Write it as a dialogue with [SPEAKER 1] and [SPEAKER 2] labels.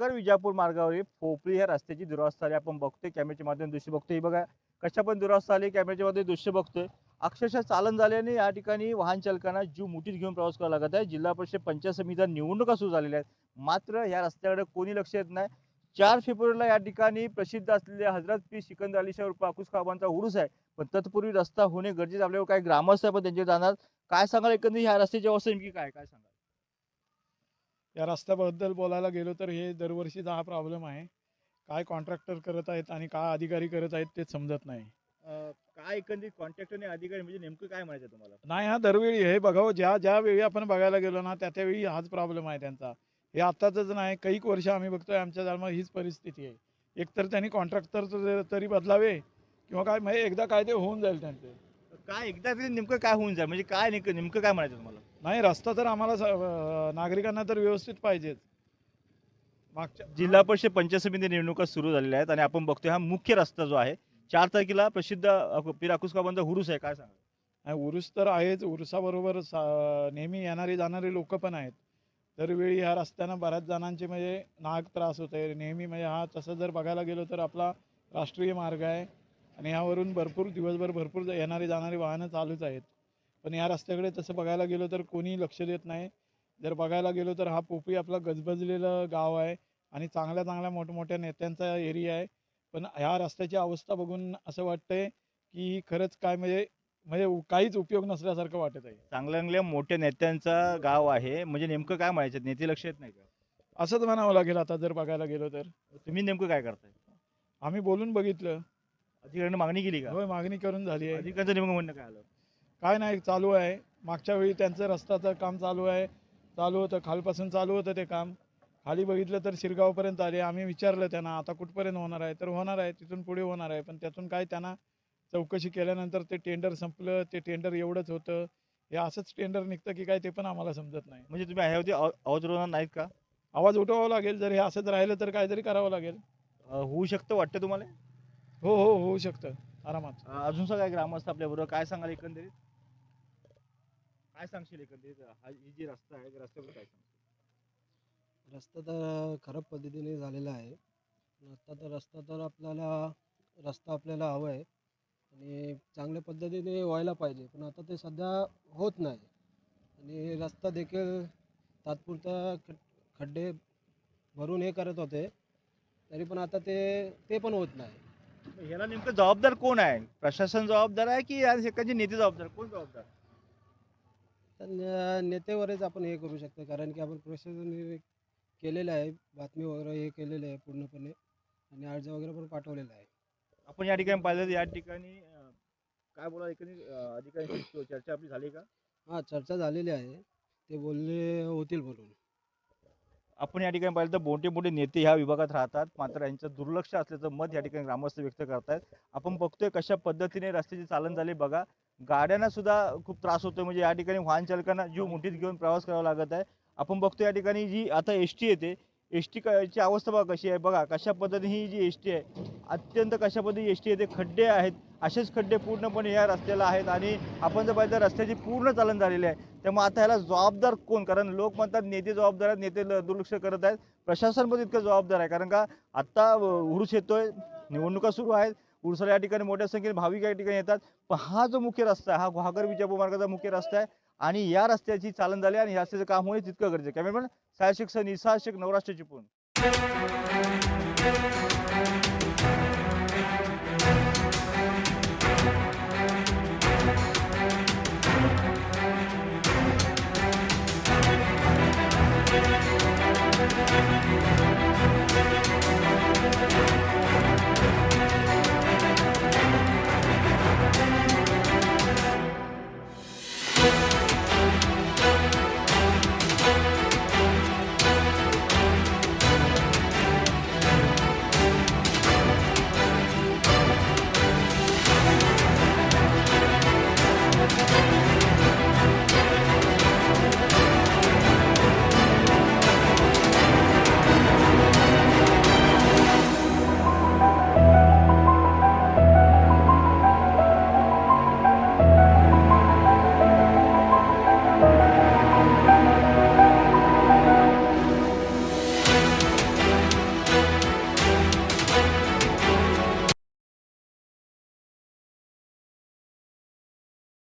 [SPEAKER 1] नगर विजापूर मार्गावरील पोपरी या रस्त्याची दुरावस्था आली. आपण बघतोय कॅमेऱ्याच्या माध्यमातून दृश्य बघतोय. हे बघा कशा पण दुरावस्था आली. कॅमेऱ्याच्या मध्ये दृश्य बघतोय. अक्षरशः चालन झाल्याने या ठिकाणी वाहन चालकांना जीव मुठीत घेऊन प्रवास करावा लागत आहे. जिल्हा परिषद पंचायत समितीच्या निवडणुका सुरू झालेल्या आहेत. मात्र या रस्त्याकडे कोणी लक्ष देत नाही. 4 फेब्रुवारीला या ठिकाणी प्रसिद्ध असलेल्या हजरत पीर सिकंदर अली शाह उर्फ आकुस खाबांचा उरूस आहे. पण तत्पूर्वी रस्ता होणे गरजेचे आपल्यावर काही ग्रामस्थ आहे पण त्यांचे जाणार. काय सांगाल एकंदरीत ह्या रस्त्याची अवस्था नेमकी काय काय सांगाल?
[SPEAKER 2] या रस्त्याबद्दल बोलायला गेलो तर हे दरवर्षीचा हा प्रॉब्लेम आहे. काय कॉन्ट्रॅक्टर करत आहेत आणि काय अधिकारी करत आहेत तेच समजत नाही.
[SPEAKER 1] काय एकंदरीत कॉन्ट्रॅक्टर आणि अधिकारी म्हणजे नेमकं काय म्हणायचं तुम्हाला?
[SPEAKER 2] नाही हा दरवेळी हे बघावं ज्या ज्या वेळी आपण बघायला गेलो ना त्या त्यावेळी हाच प्रॉब्लेम आहे त्यांचा. हे आत्ताचंच नाही कैक वर्ष आम्ही बघतोय आमच्या जालमात हीच परिस्थिती आहे. एकतर त्यांनी कॉन्ट्रॅक्टर तरी बदलावे किंवा काय म्हणजे एकदा काय ते होऊन जाईल त्यांचे.
[SPEAKER 1] काय एकदा तरी नेमकं काय होऊन जाईल म्हणजे काय नेमकं नेमकं काय म्हणायचं तुम्हाला?
[SPEAKER 2] नाही रस्ता तर आम्हाला नागरिकांना तर व्यवस्थित पाहिजेच. मागच्या
[SPEAKER 1] जिल्हा परिषद पंचायत समिती निवडणुका सुरू झालेल्या आहेत आणि आपण बघतोय हा मुख्य रस्ता जो आहे 4 तारखेला प्रसिद्ध पीर आकुस खाबांचा हुरूस आहे. काय सांगा?
[SPEAKER 2] नाही उरूस तर आहेच. उरुसाबरोबर नेहमी येणारी जाणारी लोक पण आहेत. दरवेळी ह्या रस्त्यानं बऱ्याच जणांचे म्हणजे नाहक त्रास होत आहे नेहमी. म्हणजे हा तसं जर बघायला गेलो तर आपला राष्ट्रीय मार्ग आहे आणि ह्यावरून भरपूर दिवसभर भरपूर येणारी जाणारी वाहनं चालूच आहेत. पण या रस्त्याकडे तसं बघायला गेलो तर कोणी लक्ष देत नाही. जर बघायला गेलो तर हा पोपरी आपला गजबजलेलं गाव आहे आणि चांगल्या चांगल्या मोठमोठ्या नेत्यांचा एरिया आहे. पण ह्या रस्त्याची अवस्था बघून असं वाटतंय की खरंच काय म्हणजे म्हणजे काहीच उपयोग नसल्यासारखं वाटत आहे.
[SPEAKER 1] चांगल्या चांगल्या मोठ्या नेत्यांचा गाव आहे म्हणजे नेमकं काय म्हणायचं? नेते लक्ष येत नाही का?
[SPEAKER 2] असंच म्हणावं लागेल आता जर बघायला गेलो तर.
[SPEAKER 1] तुम्ही नेमकं काय करताय?
[SPEAKER 2] आम्ही बोलून बघितलं.
[SPEAKER 1] अधिकाऱ्यांनी मागणी केली का?
[SPEAKER 2] होय मागणी करून झाली आहे.
[SPEAKER 1] अधिकाऱ्यांचं नेमकं म्हणणं काय आलं?
[SPEAKER 2] काय नाही चालू आहे. मागच्या वेळी त्यांचं रस्त्याचं काम चालू आहे. चालू होतं खालपासून चालू होतं ते काम. खाली बघितलं तर शिरगावपर्यंत आले. आम्ही विचारलं त्यांना आता कुठपर्यंत होणार आहे तर होणार आहे तिथून पुढे होणार आहे. पण त्यातून काय त्यांना चौकशी केल्यानंतर ते टेंडर संपलं. ते टेंडर एवढंच होतं. हे असंच टेंडर निघतं की काय ते पण आम्हाला समजत नाही.
[SPEAKER 1] म्हणजे तुम्ही ह्यावरती आवाज उठवणार नाहीत का?
[SPEAKER 2] आवाज उठवावा लागेल. जर हे असंच राहिलं तर काहीतरी करावं लागेल.
[SPEAKER 1] होऊ शकतं वाटतं तुम्हाला?
[SPEAKER 2] हो हो होऊ शकतं आरामात.
[SPEAKER 1] अजून काय ग्रामस्थ आपल्या बरोबर काय सांगाल एकंदरीत? काय सांगशील एकंदरीत ही जी रस्ता आहे रस्त्यावर काय सांगशील?
[SPEAKER 3] रस्ता तर खराब पद्धतीने झालेला आहे. आता तर रस्ता आपल्याला हवा आहे आणि चांगल्या पद्धतीने व्हायला पाहिजे. पण आता ते सध्या होत नाही आणि रस्ता देखील तात्पुरता खड्डे भरून हे करत होते. तरी पण आता ते पण होत नाही.
[SPEAKER 1] याला नेमकं जबाबदार कोण आहे? प्रशासन जबाबदार आहे की या ठिकाणचे नेते जबाबदार? कोण जबाबदार?
[SPEAKER 3] तर नेतेवरच आपण हे करू शकतो कारण की आपण प्रशासनाने केलेलं आहे. बातमी वगैरे हे केलेलं आहे पूर्णपणे आणि अर्ज वगैरे पण पाठवलेला आहे.
[SPEAKER 1] आपण या ठिकाणी पाहिलं तर या ठिकाणी काय बोला एकंदरीत अधिकाऱ्यांशी चर्चा आपली झाली का?
[SPEAKER 3] हां, चर्चा झालेली आहे. ते बोलले होतील म्हणून.
[SPEAKER 1] आपण या ठिकाणी पाहिलं तर मोठे मोठे नेते ह्या विभागात राहतात मात्र यांचं दुर्लक्ष असल्याचं मत या ठिकाणी ग्रामस्थ व्यक्त करतायत. आपण बघतोय कशा पद्धतीने रस्त्याची चालन झाली बघा. गाड्यांना सुद्धा खूप त्रास होतोय म्हणजे या ठिकाणी वाहन चालकांना जीव मुठीत घेऊन प्रवास करावा लागत आहे. आपण बघतोय या ठिकाणी जी आता एसटी येते एसटी ची अवस्था बघा कशी आहे. बघा कशा पद्धतीने ही जी एसटी आहे अत्यंत कशा पद्धतीने एसटी येते. खड्डे आहेत असेच खड्डे पूर्णपणे या रस्त्याला आहेत आणि आपण जर पाहिलं तर रस्त्याची पूर्ण चालन झालेली आहे. त्यामुळे आता ह्याला जबाबदार कोण? कारण लोक म्हणतात नेते जबाबदार आहेत नेते दुर्लक्ष करत आहेत. प्रशासन पण इतकं जबाबदार आहे कारण का आता उरूस येतोय निवडणुका सुरू आहेत. उरुसाला या ठिकाणी मोठ्या संख्येने भाविक या ठिकाणी येतात. पण हा जो मुख्य रस्ता आहे हा नगर विजापूर मार्गाचा मुख्य रस्ता आहे आणि या रस्त्याची चालन झाली आणि या रस्त्याचं काम होणे तितकं गरजेचं. कॅमेरामॅन साहेब शेख सनी शेख नवराष्ट्र चिपळूण.